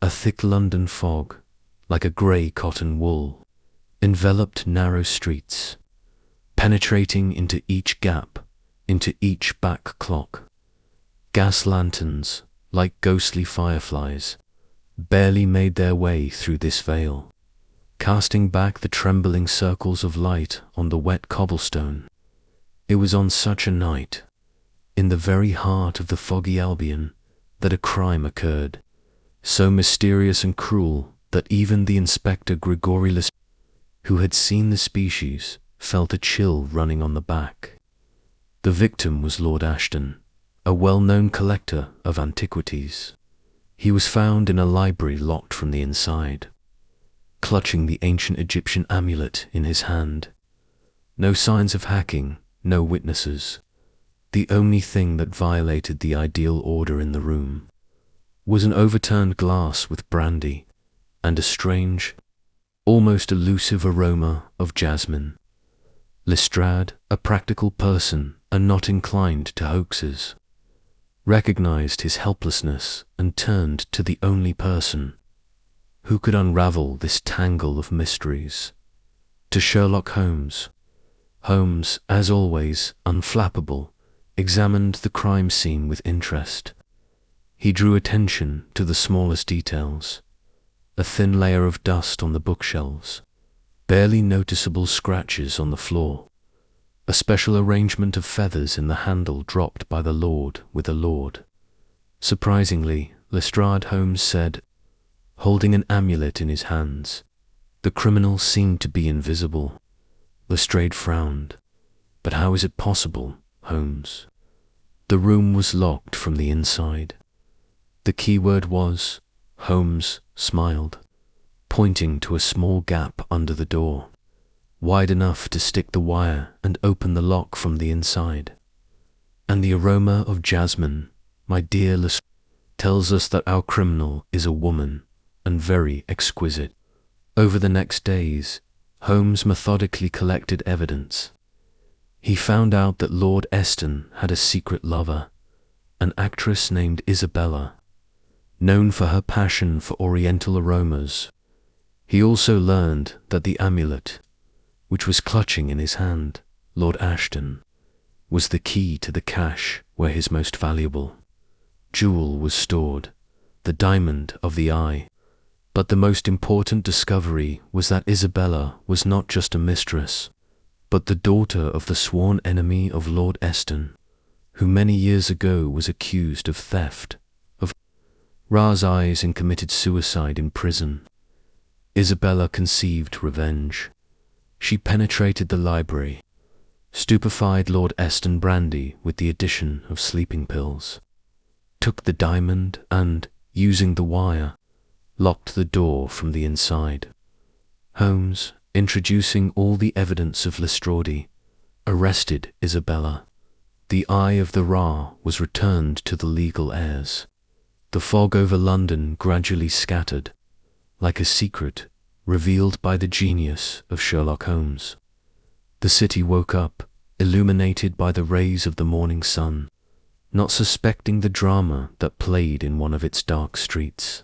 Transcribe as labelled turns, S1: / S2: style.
S1: A thick London fog, like a grey cotton wool, enveloped narrow streets, penetrating into each gap, into each back clock. Gas lanterns, like ghostly fireflies, barely made their way through this veil, casting back the trembling circles of light on the wet cobblestone. It was on such a night, in the very heart of the foggy Albion, that a crime occurred, so mysterious and cruel that even the Inspector Gregory Lestrade, who had seen the species, felt a chill running on the back. The victim was Lord Ashton, a well-known collector of antiquities. He was found in a library locked from the inside, clutching the ancient Egyptian amulet in his hand. No signs of hacking, no witnesses. The only thing that violated the ideal order in the room was an overturned glass with brandy and a strange, almost elusive aroma of jasmine. Lestrade, a practical person and not inclined to hoaxes, recognized his helplessness and turned to the only person who could unravel this tangle of mysteries, to Sherlock Holmes. Holmes, as always, unflappable, examined the crime scene with interest. He drew attention to the smallest details: a thin layer of dust on the bookshelves, barely noticeable scratches on the floor, a special arrangement of feathers in the handle dropped by the Lord with a Lord. Surprisingly, Lestrade Holmes said, holding an amulet in his hands, the criminal seemed to be invisible. Lestrade frowned. But how is it possible, Holmes? The room was locked from the inside. The key word was, Holmes smiled, pointing to a small gap under the door, wide enough to stick the wire and open the lock from the inside. And the aroma of jasmine, my dear Lestrade, tells us that our criminal is a woman, and very exquisite. Over the next days, Holmes methodically collected evidence. He found out that Lord Ashton had a secret lover, an actress named Isabella, known for her passion for oriental aromas. He also learned that the amulet, which was clutching in his hand, Lord Ashton, was the key to the cache where his most valuable jewel was stored, the diamond of the eye. But the most important discovery was that Isabella was not just a mistress, but the daughter of the sworn enemy of Lord Ashton, who many years ago was accused of theft, of Ra's eyes, and committed suicide in prison. Isabella conceived revenge. She penetrated the library, stupefied Lord Ashton brandy with the addition of sleeping pills, took the diamond and, using the wire, locked the door from the inside. Holmes, introducing all the evidence of Lestrade, arrested Isabella. The eye of the Ra was returned to the legal heirs. The fog over London gradually scattered, like a secret revealed by the genius of Sherlock Holmes. The city woke up, illuminated by the rays of the morning sun, not suspecting the drama that played in one of its dark streets.